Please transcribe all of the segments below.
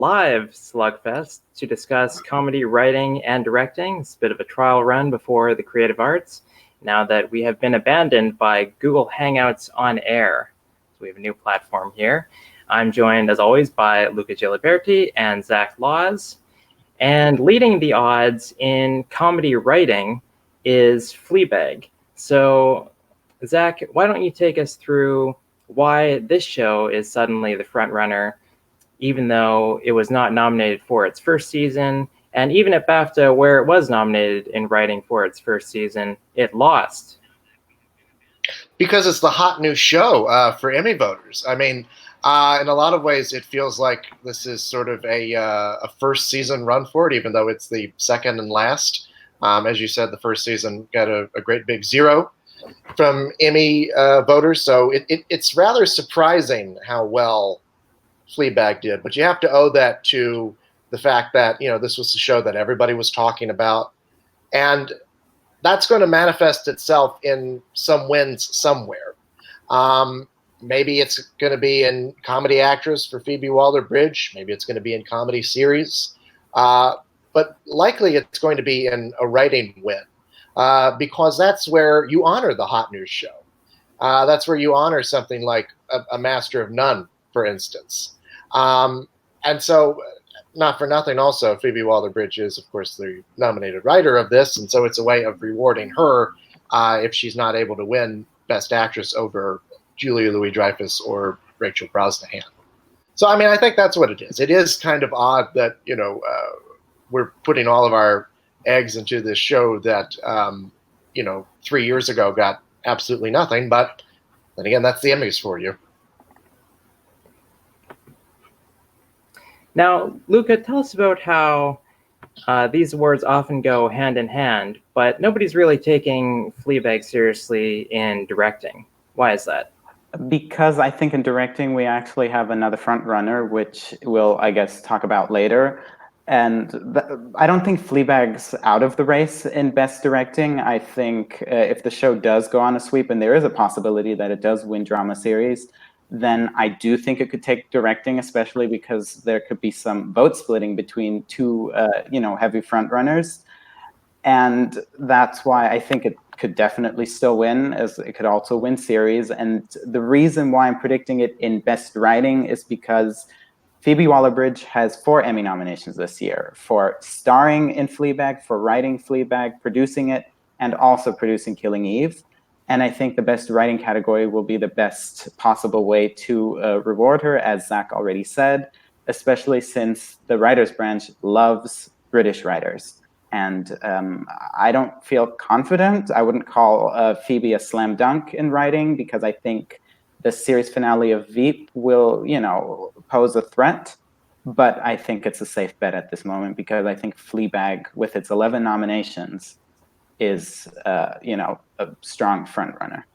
live Slugfest to discuss comedy writing and directing. It's a bit of a trial run before the creative arts, now that we have been abandoned by Google Hangouts on Air. So we have a new platform here. I'm joined, as always, by Luca Giliberti and Zach Laws. And leading the odds in comedy writing is Fleabag. So, Zach, why don't you take us through why this show is suddenly the front runner, even though it was not nominated for its first season, and even at BAFTA, where it was nominated in writing for its first season, it lost. Because it's the hot new show for Emmy voters. I mean, in a lot of ways, it feels like this is sort of a first season run for it, even though it's the second and last. As you said, the first season got a great big 0 from Emmy voters, so it's rather surprising how well Fleabag did. But you have to owe that to the fact that this was a show that everybody was talking about, and that's going to manifest itself in some wins somewhere. Maybe it's going to be in comedy actress for Phoebe Waller-Bridge. Maybe it's going to be in comedy series. But likely it's going to be in a writing win because that's where you honor the hot news show. That's where you honor something like a Master of None, for instance. And so, not for nothing, also, Phoebe Waller-Bridge is, of course, the nominated writer of this, and so it's a way of rewarding her if she's not able to win Best Actress over Julia Louis-Dreyfus or Rachel Brosnahan. So, I mean, I think that's what it is. It is kind of odd that, we're putting all of our eggs into this show that, 3 years ago got absolutely nothing. But then again, that's the Emmys for you. Now, Luca, tell us about how these awards often go hand in hand, but nobody's really taking Fleabag seriously in directing. Why is that? Because I think in directing, we actually have another front runner, which we'll, I guess, talk about later. And I don't think Fleabag's out of the race in Best Directing. I think if the show does go on a sweep, and there is a possibility that it does win drama series, then I do think it could take directing, especially because there could be some vote splitting between two, heavy front runners. And that's why I think it could definitely still win, as it could also win series. And the reason why I'm predicting it in Best Writing is because Phoebe Waller-Bridge has 4 Emmy nominations this year for starring in Fleabag, for writing Fleabag, producing it, and also producing Killing Eve. And I think the Best Writing category will be the best possible way to reward her, as Zach already said, especially since the writers branch loves British writers. And I don't feel confident. I wouldn't call Phoebe a slam dunk in writing, because I think the series finale of Veep will, pose a threat. But I think it's a safe bet at this moment, because I think Fleabag, with its 11 nominations, is, a strong front runner.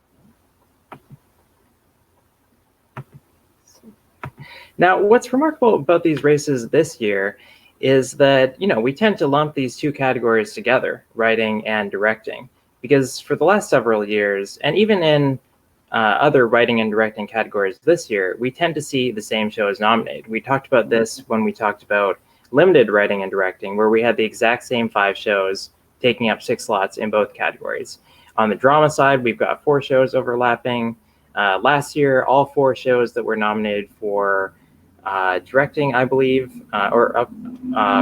Now, what's remarkable about these races this year is that, we tend to lump these two categories together, writing and directing, because for the last several years, and even in other writing and directing categories this year, we tend to see the same shows nominated. We talked about this when we talked about limited writing and directing, where we had the exact same 5 shows taking up 6 slots in both categories. On the drama side, we've got 4 shows overlapping. Last year, all 4 shows that were nominated for directing, I believe, or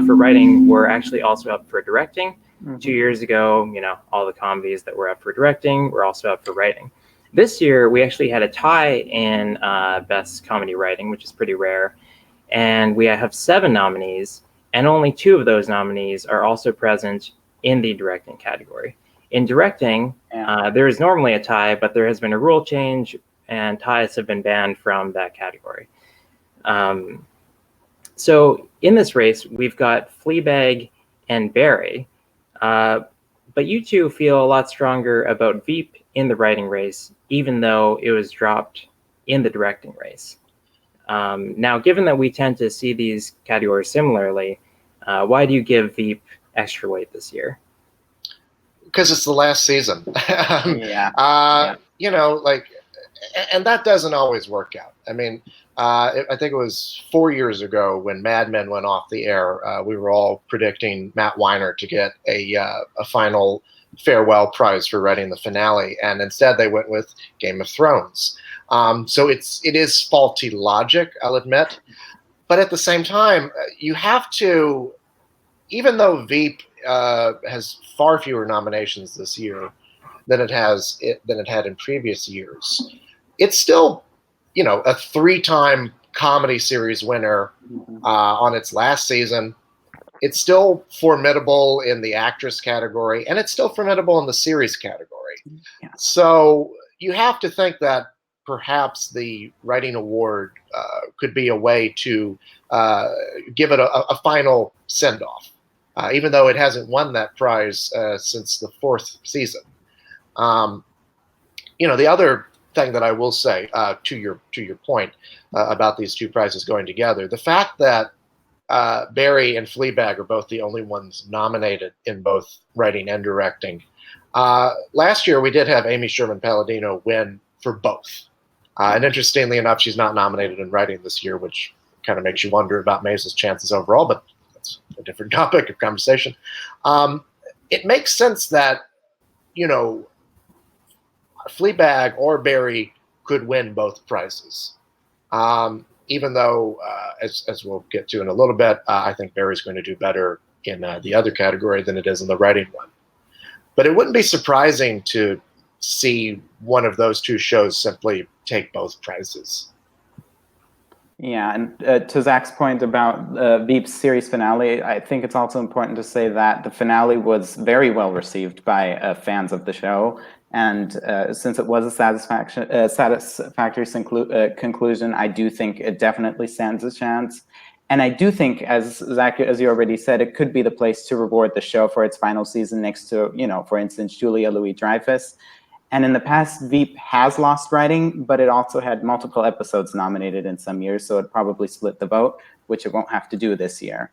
for writing were actually also up for directing. Mm-hmm. 2 years ago, all the comedies that were up for directing were also up for writing. This year, we actually had a tie in Best Comedy Writing, which is pretty rare. And we have 7 nominees, and only 2 of those nominees are also present in the directing category. In directing, there is normally a tie, but there has been a rule change, and ties have been banned from that category. So in this race, we've got Fleabag and Barry, but you two feel a lot stronger about Veep in the writing race, even though it was dropped in the directing race. Now, given that we tend to see these categories similarly, why do you give Veep extra weight this year? Because it's the last season. and that doesn't always work out. I mean, I think it was 4 years ago when Mad Men went off the air. We were all predicting Matt Weiner to get a final farewell prize for writing the finale, and instead they went with Game of Thrones. So it is faulty logic, I'll admit, but at the same time, you have to. Even though Veep has far fewer nominations this year than it had in previous years, it's still, a 3-time comedy series winner on its last season. It's still formidable in the actress category, and it's still formidable in the series category. Yeah. So you have to think that perhaps the writing award could be a way to give it a final send-off, even though it hasn't won that prize since the 4th season. The other thing that I will say to your point about these two prizes going together, the fact that Barry and Fleabag are both the only ones nominated in both writing and directing. Last year, we did have Amy Sherman-Palladino win for both. And interestingly enough, she's not nominated in writing this year, which kind of makes you wonder about Mais's chances overall, but that's a different topic of conversation. It makes sense that, Fleabag or Barry could win both prizes. Even though, as we'll get to in a little bit, I think Barry's going to do better in the other category than it is in the writing one. But it wouldn't be surprising to see one of those two shows simply take both prizes. Yeah, and to Zach's point about Veep's series finale, I think it's also important to say that the finale was very well received by fans of the show. And since it was a satisfactory conclusion, I do think it definitely stands a chance. And I do think, as Zach, as you already said, it could be the place to reward the show for its final season next to, for instance, Julia Louis-Dreyfus. And in the past, Veep has lost writing, but it also had multiple episodes nominated in some years, so it probably split the vote, which it won't have to do this year.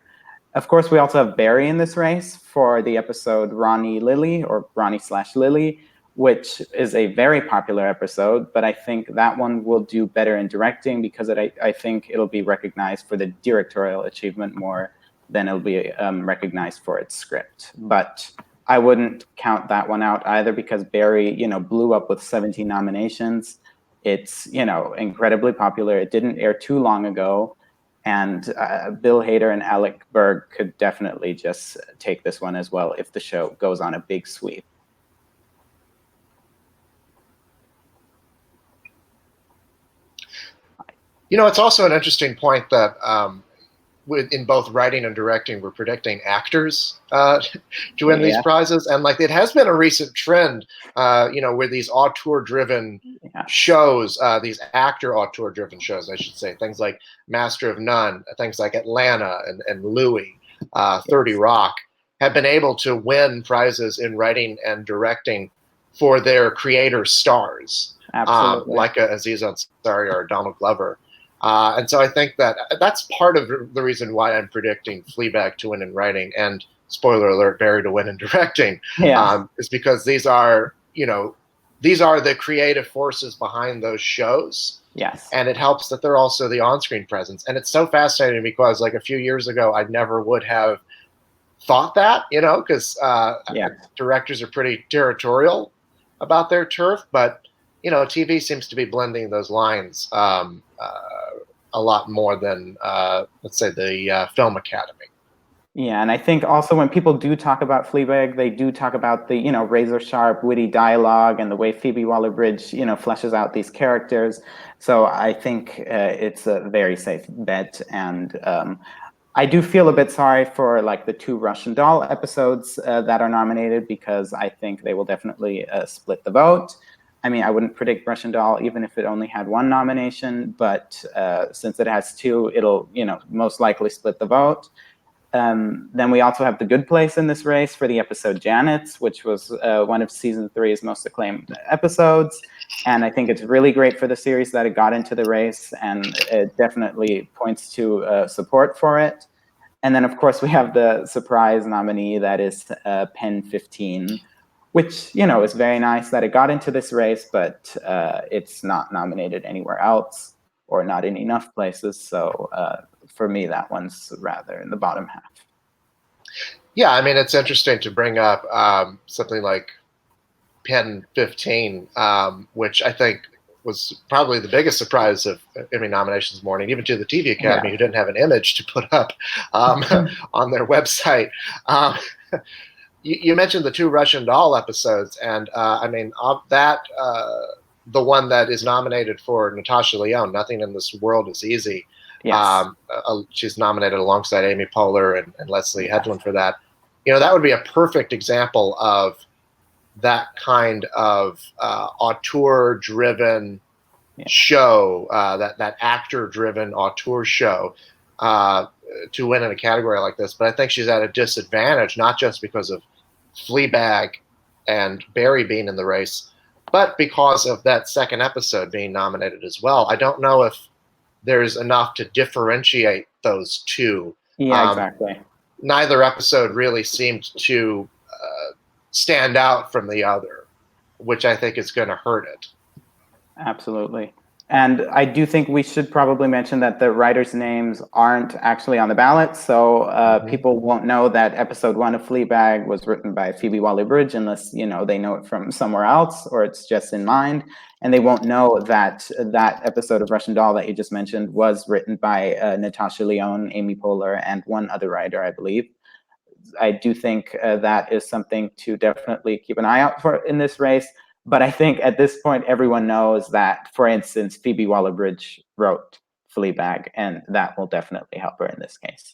Of course, we also have Barry in this race for the episode Ronnie Lily, or Ronnie/Lily, which is a very popular episode, but I think that one will do better in directing because I think it'll be recognized for the directorial achievement more than it'll be recognized for its script. But I wouldn't count that one out either because Barry, blew up with 17 nominations. It's, incredibly popular. It didn't air too long ago. And Bill Hader and Alec Berg could definitely just take this one as well if the show goes on a big sweep. It's also an interesting point that in both writing and directing, we're predicting actors to win these prizes. And it has been a recent trend, where these auteur-driven shows, these actor auteur-driven shows, I should say, things like Master of None, things like Atlanta and Louie, 30 Rock, have been able to win prizes in writing and directing for their creator stars, like Aziz Ansari or Donald Glover. And so I think that that's part of the reason why I'm predicting Fleabag to win in writing and, spoiler alert, Barry to win in directing, is because these are the creative forces behind those shows. Yes. And it helps that they're also the on-screen presence. And it's so fascinating because a few years ago, I never would have thought that, because directors are pretty territorial about their turf, but TV seems to be blending those lines a lot more than, let's say, the Film Academy. Yeah, and I think also when people do talk about Fleabag, they do talk about the, razor-sharp, witty dialogue and the way Phoebe Waller-Bridge, fleshes out these characters. So I think it's a very safe bet. And I do feel a bit sorry for, the 2 Russian Doll episodes that are nominated because I think they will definitely split the vote. I mean, I wouldn't predict Russian Doll even if it only had 1 nomination, but since it has 2, it'll, most likely split the vote. Then we also have The Good Place in this race for the episode Janet's, which was one of season 3's most acclaimed episodes. And I think it's really great for the series that it got into the race, and it definitely points to support for it. And then, of course, we have the surprise nominee that is Pen 15, which, is very nice that it got into this race, but it's not nominated anywhere else or not in enough places. So for me, that one's rather in the bottom half. Yeah, I mean, it's interesting to bring up something like Pen 15, which I think was probably the biggest surprise of Emmy nominations morning, even to the TV Academy, who didn't have an image to put up on their website. You mentioned the 2 Russian Doll episodes, and I mean, of that, the one that is nominated for Natasha Lyonne, Nothing in This World is Easy. Yes. She's nominated alongside Amy Poehler and Leslie Headland for that. That would be a perfect example of that kind of auteur-driven show, that actor-driven auteur show, to win in a category like this. But I think she's at a disadvantage, not just because of Fleabag and Barry being in the race, but because of that second episode being nominated as well. I don't know if there's enough to differentiate those two. Yeah, exactly. Neither episode really seemed to stand out from the other, which I think is going to hurt it. Absolutely. And I do think we should probably mention that the writers' names aren't actually on the ballot, so people won't know that episode 1 of Fleabag was written by Phoebe Waller-Bridge unless, they know it from somewhere else or it's just in mind. And they won't know that that episode of Russian Doll that you just mentioned was written by Natasha Lyonne, Amy Poehler, and one other writer, I believe. I do think that is something to definitely keep an eye out for in this race. But I think at this point, everyone knows that, for instance, Phoebe Waller-Bridge wrote Fleabag, and that will definitely help her in this case.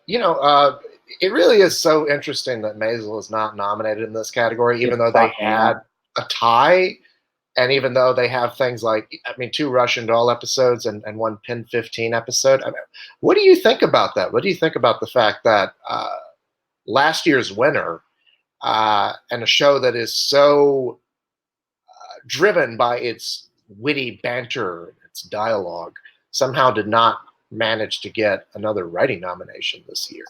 It really is so interesting that Maisel is not nominated in this category, even though they had a tie, and even though they have things like, 2 Russian Doll episodes and 1 Pen 15 episode. What do you think about that? What do you think about the fact that last year's winner, and a show that is so driven by its witty banter, its dialogue, somehow did not manage to get another writing nomination this year?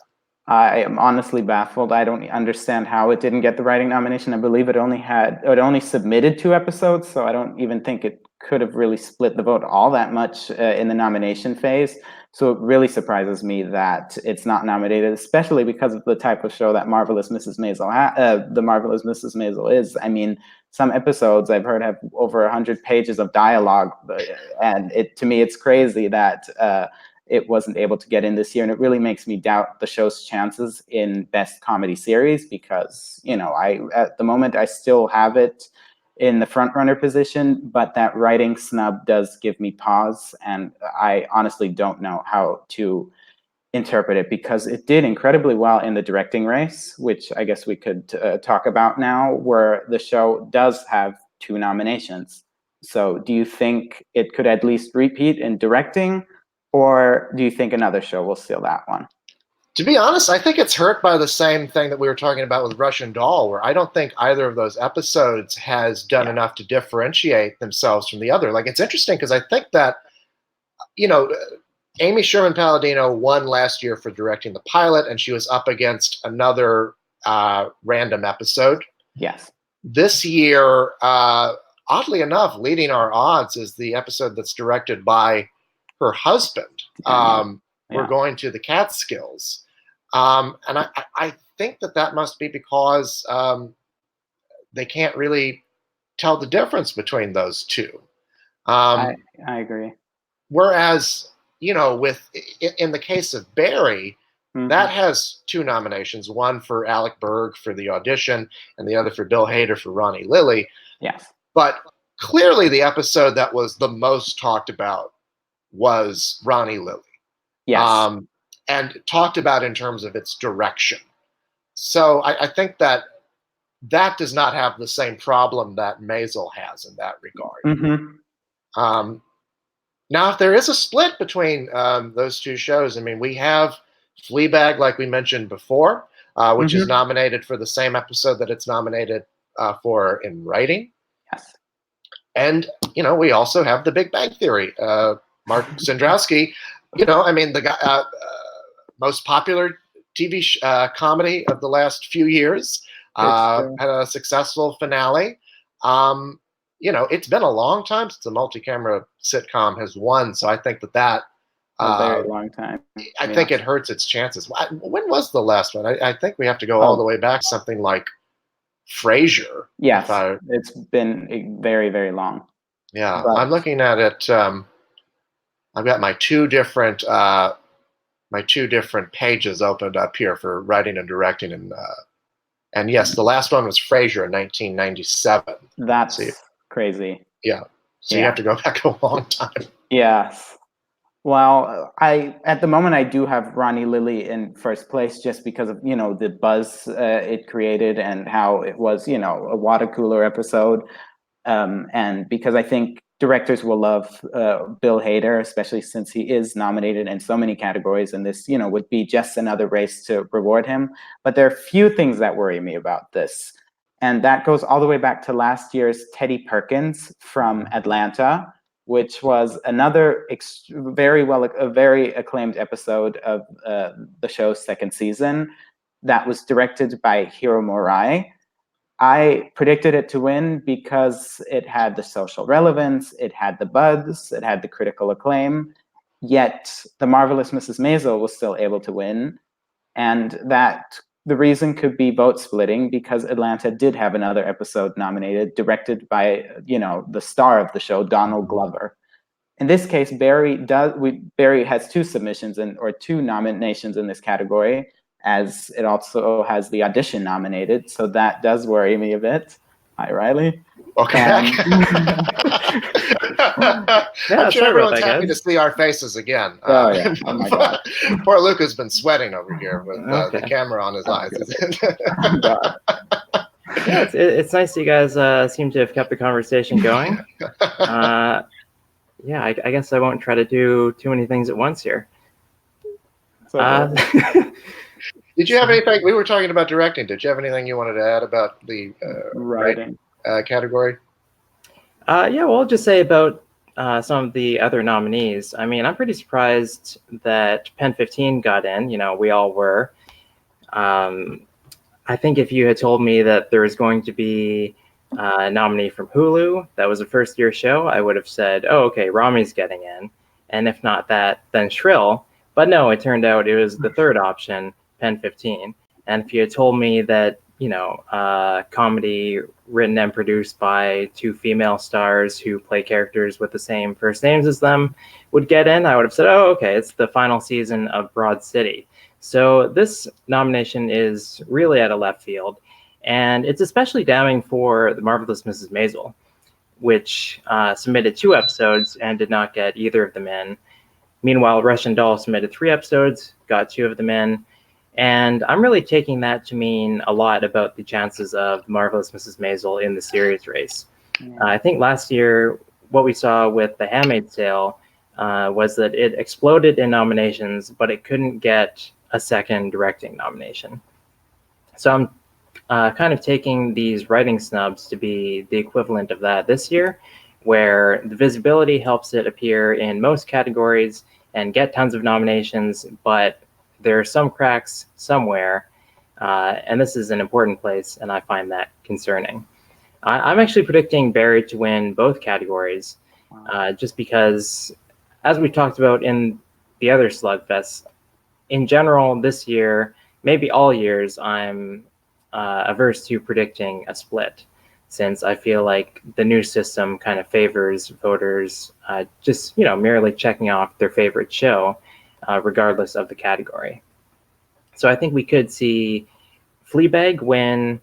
I am honestly baffled. I don't understand how it didn't get the writing nomination. I believe it only submitted 2 episodes, so I don't even think it could have really split the vote all that much in the nomination phase. So it really surprises me that it's not nominated, especially because of the type of show that Marvelous Mrs. Maisel, The Marvelous Mrs. Maisel is. I mean, some episodes I've heard have over 100 pages of dialogue, and to me, it's crazy that it wasn't able to get in this year. And it really makes me doubt the show's chances in Best Comedy Series because, at the moment, I still have it in the frontrunner position, but that writing snub does give me pause. And I honestly don't know how to interpret it because it did incredibly well in the directing race, which I guess we could talk about now, where the show does have 2 nominations. So do you think it could at least repeat in directing? Or do you think another show will steal that one? To be honest, I think it's hurt by the same thing that we were talking about with Russian Doll, where I don't think either of those episodes has done enough to differentiate themselves from the other. Like, it's interesting because I think that, Amy Sherman-Palladino won last year for directing the pilot, and she was up against another random episode. Yes. This year, oddly enough, leading our odds is the episode that's directed by her husband. We're going to the Catskills. And I think that must be because they can't really tell the difference between those two. I agree. Whereas, in the case of Barry, that has 2 nominations, one for Alec Berg for The Audition and the other for Bill Hader for Ronnie Lilly. Yes. But clearly the episode that was the most talked about was Ronnie Lilly. Yes. And talked about in terms of its direction. So I think that does not have the same problem that Maisel has in that regard. Now, if there is a split between those 2 shows, we have Fleabag, like we mentioned before, which is nominated for the same episode that it's nominated for in writing. Yes. And, we also have The Big Bang Theory. Mark Sandrowski, the guy, most popular TV comedy of the last few years. Had a successful finale. It's been a long time since a multi-camera sitcom has won, so I think that a very long time. I think it hurts its chances. When was the last one? I think we have to go all the way back, something like Frasier. Yes, it's been very, very long. Yeah, I'm looking at it. I've got my two different pages opened up here for writing and directing, and yes, the last one was Frasier in 1997. That's crazy. Yeah, so you have to go back a long time. Yes. Well, at the moment I do have Ronnie Lilly in first place just because of the buzz it created and how it was a water cooler episode, and because I think directors will love Bill Hader, especially since he is nominated in so many categories, and this would be just another race to reward him. But there are few things that worry me about this, and that goes all the way back to last year's Teddy Perkins from Atlanta, which was another very acclaimed episode of the show's second season that was directed by Hiro Murai. I predicted it to win because it had the social relevance, it had the buzz, it had the critical acclaim, yet The Marvelous Mrs. Maisel was still able to win. And that the reason could be vote splitting because Atlanta did have another episode nominated, directed by, the star of the show, Donald Glover. In this case, Barry has two submissions or two nominations in this category, as it also has the audition nominated. So that does worry me a bit. Hi, Riley. Okay. I'm sure everyone's happy to see our faces again. Oh my God. Poor Luca's been sweating over here with the camera on his eyes. Yeah, it's nice you guys seem to have kept the conversation going. Yeah, I guess I won't try to do too many things at once here. Did you have anything? We were talking about directing. Did you have anything you wanted to add about the writing category? Yeah, well, I'll just say about some of the other nominees. I mean, I'm pretty surprised that Pen 15 got in. We all were. I think if you had told me that there was going to be a nominee from Hulu that was a first-year show, I would have said, oh, okay, Rami's getting in. And if not that, then Shrill. But no, it turned out it was the third option, Pen 15. And if you had told me that, comedy written and produced by two female stars who play characters with the same first names as them would get in, I would have said, oh, okay, it's the final season of Broad City. So this nomination is really out of left field. And it's especially damning for The Marvelous Mrs. Maisel, which submitted 2 episodes and did not get either of them in. Meanwhile, Russian Doll submitted 3 episodes, got 2 of them in. And I'm really taking that to mean a lot about the chances of Marvelous Mrs. Maisel in the series race. I think last year, what we saw with The Handmaid's Tale was that it exploded in nominations, but it couldn't get a second directing nomination. So I'm kind of taking these writing snubs to be the equivalent of that this year, where the visibility helps it appear in most categories and get tons of nominations, but there are some cracks somewhere, and this is an important place, and I find that concerning. I'm actually predicting Barry to win both categories, just because, as we talked about in the other Slugfests, in general this year, maybe all years, I'm averse to predicting a split, since I feel like the new system kind of favors voters just merely checking off their favorite show, regardless of the category. So I think we could see Fleabag win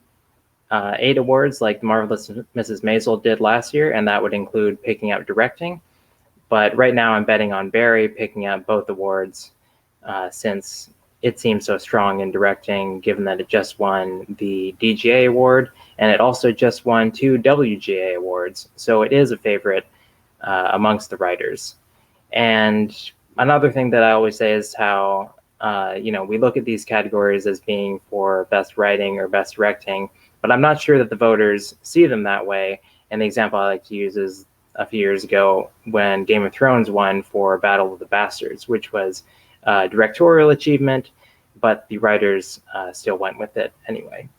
8 awards like Marvelous Mrs. Maisel did last year, and that would include picking up directing. But right now I'm betting on Barry picking up both awards, since it seems so strong in directing, given that it just won the DGA award, and it also just won 2 WGA awards. So it is a favorite amongst the writers. And another thing that I always say is how, we look at these categories as being for best writing or best directing, but I'm not sure that the voters see them that way. And the example I like to use is a few years ago when Game of Thrones won for Battle of the Bastards, which was directorial achievement, but the writers still went with it anyway.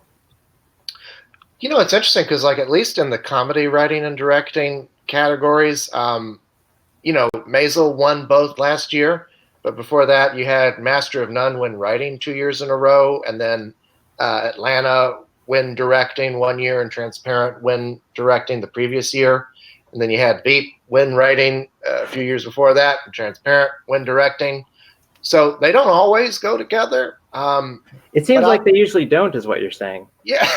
It's interesting because, like, at least in the comedy writing and directing categories, Maisel won both last year, but before that, you had Master of None win writing 2 years in a row, and then Atlanta win directing 1 year, and Transparent win directing the previous year. And then you had Veep win writing a few years before that, and Transparent win directing. So they don't always go together. It seems like they usually don't, is what you're saying. Yeah,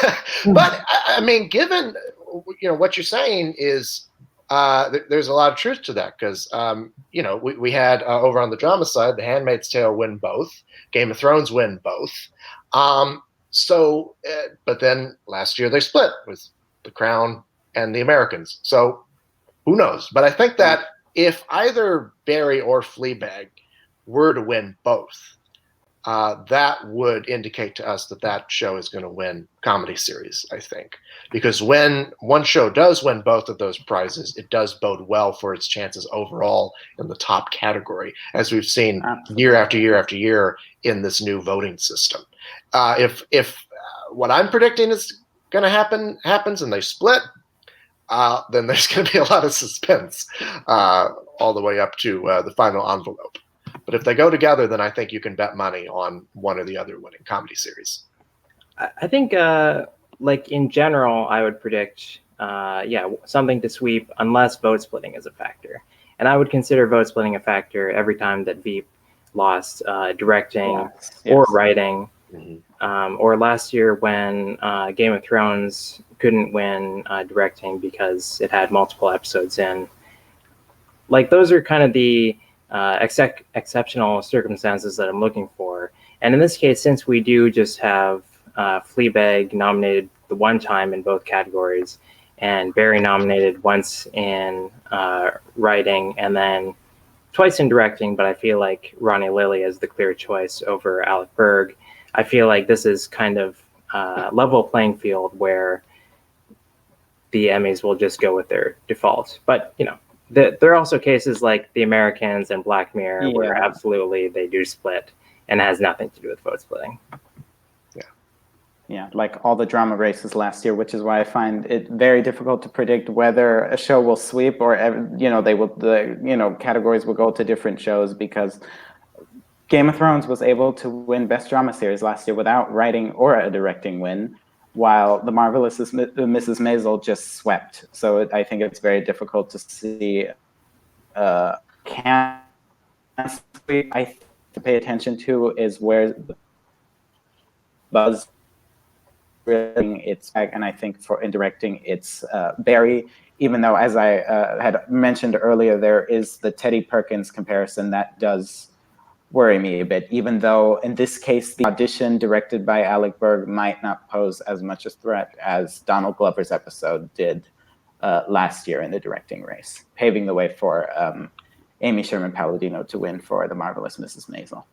but I mean, given what you're saying is there's a lot of truth to that because we had over on the drama side, The Handmaid's Tale win both, Game of Thrones win both. But then last year they split with The Crown and The Americans. So who knows? But I think that if either Barry or Fleabag were to win both, that would indicate to us that that show is going to win comedy series, I think. Because when one show does win both of those prizes, it does bode well for its chances overall in the top category, as we've seen year after year after year in this new voting system. If what I'm predicting is going to happens and they split, then there's going to be a lot of suspense all the way up to the final envelope. But if they go together, then I think you can bet money on one or the other winning comedy series. I think, like in general, I would predict, something to sweep unless vote splitting is a factor. And I would consider vote splitting a factor every time that Veep lost directing or writing. Mm-hmm. Or last year when Game of Thrones couldn't win directing because it had multiple episodes in. Like, those are kind of the exceptional circumstances that I'm looking for. And in this case, since we do just have Fleabag nominated the one time in both categories, and Barry nominated once in writing and then twice in directing, but I feel like Ronnie Lilly is the clear choice over Alec Berg. I feel like this is kind of level playing field where the Emmys will just go with their default. But, there are also cases like The Americans and Black Mirror where absolutely they do split and it has nothing to do with vote splitting. Yeah, like all the drama races last year, which is why I find it very difficult to predict whether a show will sweep or categories will go to different shows, because Game of Thrones was able to win Best Drama Series last year without writing or a directing win, while The Marvelous Mrs. Maisel just swept. So I think it's very difficult to see can sweep. I think to pay attention to is where the buzz it's back, and I think in directing it's Barry, even though, as I had mentioned earlier, there is the Teddy Perkins comparison that does worry me a bit, even though in this case the audition directed by Alec Berg might not pose as much a threat as Donald Glover's episode did last year in the directing race, paving the way for Amy Sherman Palladino to win for The Marvelous Mrs. Maisel.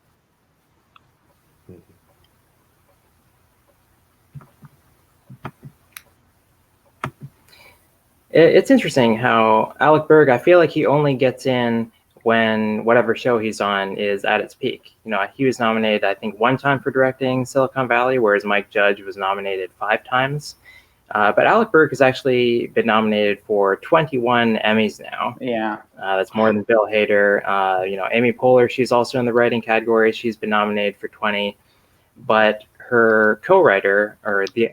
It's interesting how Alec Berg, I feel like he only gets in when whatever show he's on is at its peak. He was nominated, I think, one time for directing Silicon Valley, whereas Mike Judge was nominated 5 times. But Alec Berg has actually been nominated for 21 Emmys now. Yeah. That's more than Bill Hader. Amy Poehler, she's also in the writing category. She's been nominated for 20. But her co-writer, or the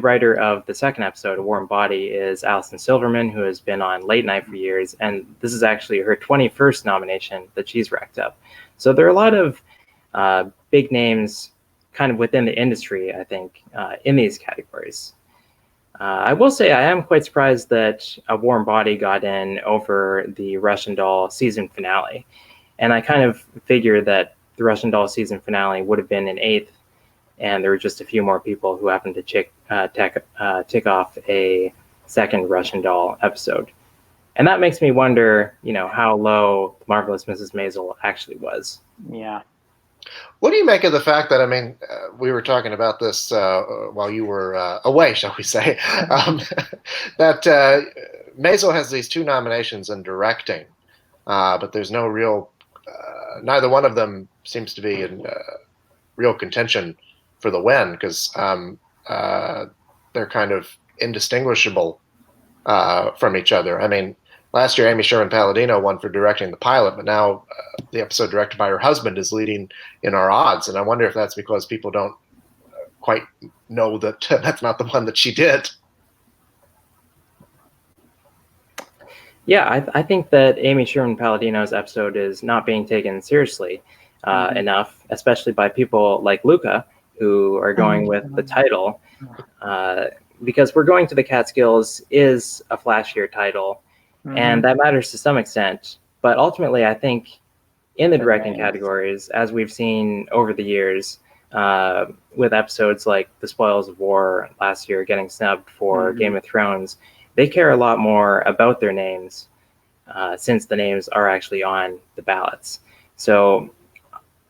writer of the second episode, A Warm Body, is Alison Silverman, who has been on Late Night for years. And this is actually her 21st nomination that she's racked up. So there are a lot of big names kind of within the industry, I think, in these categories. I will say I am quite surprised that A Warm Body got in over the Russian Doll season finale. And I kind of figured that the Russian Doll season finale would have been in 8th, and there were just a few more people who happened to tick off a second Russian Doll episode. And that makes me wonder, how low Marvelous Mrs. Maisel actually was. Yeah. What do you make of the fact that, we were talking about this while you were away, shall we say, that Maisel has these 2 nominations in directing, but there's no real, neither one of them seems to be in real contention for the win, because they're kind of indistinguishable from each other. I mean, last year Amy Sherman-Palladino won for directing the pilot, but now the episode directed by her husband is leading in our odds, and I wonder if that's because people don't quite know that that's not the one that she did. Yeah, I think that Amy Sherman-Palladino's episode is not being taken seriously enough, especially by people like Luca, who are going with the title, because We're Going to the Catskills is a flashier title, and that matters to some extent. But ultimately, I think in the directing categories, as we've seen over the years, with episodes like The Spoils of War last year getting snubbed for Game of Thrones, they care a lot more about their names since the names are actually on the ballots. So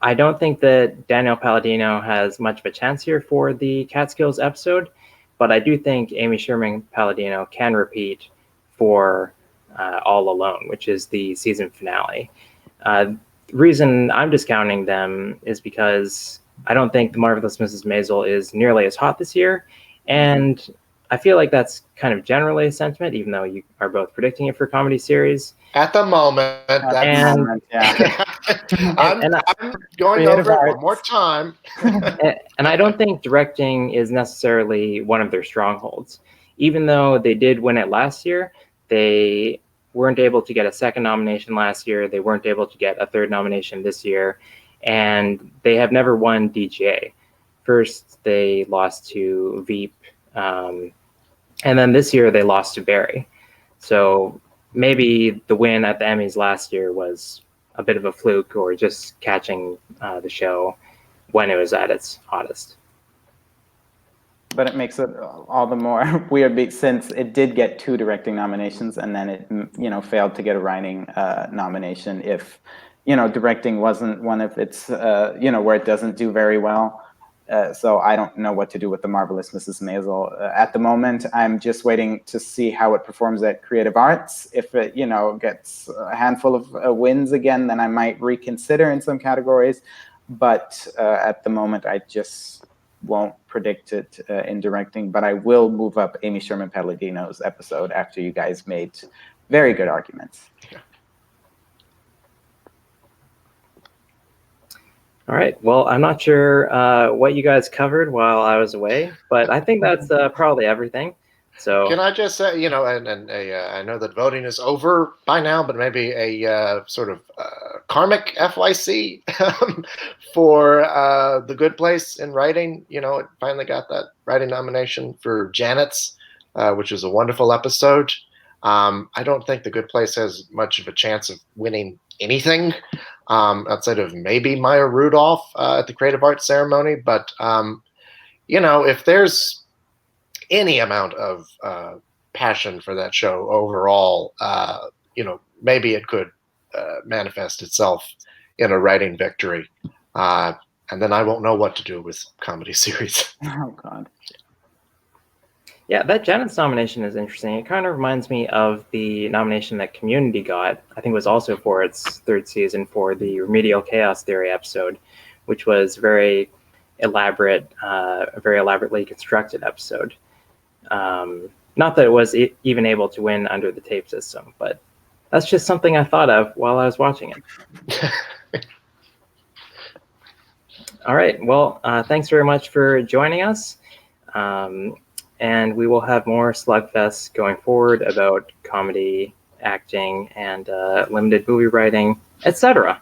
I don't think that Danielle Palladino has much of a chance here for the Catskills episode, but I do think Amy Sherman-Palladino can repeat for All Alone, which is the season finale. The reason I'm discounting them is because I don't think The Marvelous Mrs. Maisel is nearly as hot this year, and I feel like that's kind of generally a sentiment, even though you are both predicting it for comedy series. At the moment, I'm going over it one more time. And I don't think directing is necessarily one of their strongholds. Even though they did win it last year, they weren't able to get a second nomination last year. They weren't able to get a third nomination this year. And they have never won DGA. First, they lost to Veep. And then this year they lost to Barry. So maybe the win at the Emmys last year was a bit of a fluke, or just catching the show when it was at its hottest. But it makes it all the more weird since it did get 2 directing nominations and then it, failed to get a writing nomination. If, directing wasn't one of its, where it doesn't do very well. So I don't know what to do with The Marvelous Mrs. Maisel. At the moment, I'm just waiting to see how it performs at Creative Arts. If it, gets a handful of wins again, then I might reconsider in some categories. But at the moment, I just won't predict it in directing. But I will move up Amy Sherman-Palladino's episode after you guys made very good arguments. All right. Well, I'm not sure what you guys covered while I was away, but I think that's probably everything. So can I just say, I know that voting is over by now, but maybe a sort of karmic FYC for The Good Place in writing. It finally got that writing nomination for Janet's, which was a wonderful episode. I don't think The Good Place has much of a chance of winning anything outside of maybe Maya Rudolph at the Creative Arts ceremony. But, if there's any amount of passion for that show overall, maybe it could manifest itself in a writing victory. And then I won't know what to do with comedy series. Oh, God. Yeah, that Janet's nomination is interesting. It kind of reminds me of the nomination that Community got. I think it was also for its 3rd season for the Remedial Chaos Theory episode, which was very elaborate, a very elaborately constructed episode. Not that it was even able to win under the tape system, but that's just something I thought of while I was watching it. All right. Well, thanks very much for joining us. And we will have more Slugfests going forward about comedy, acting, and limited movie writing, etc.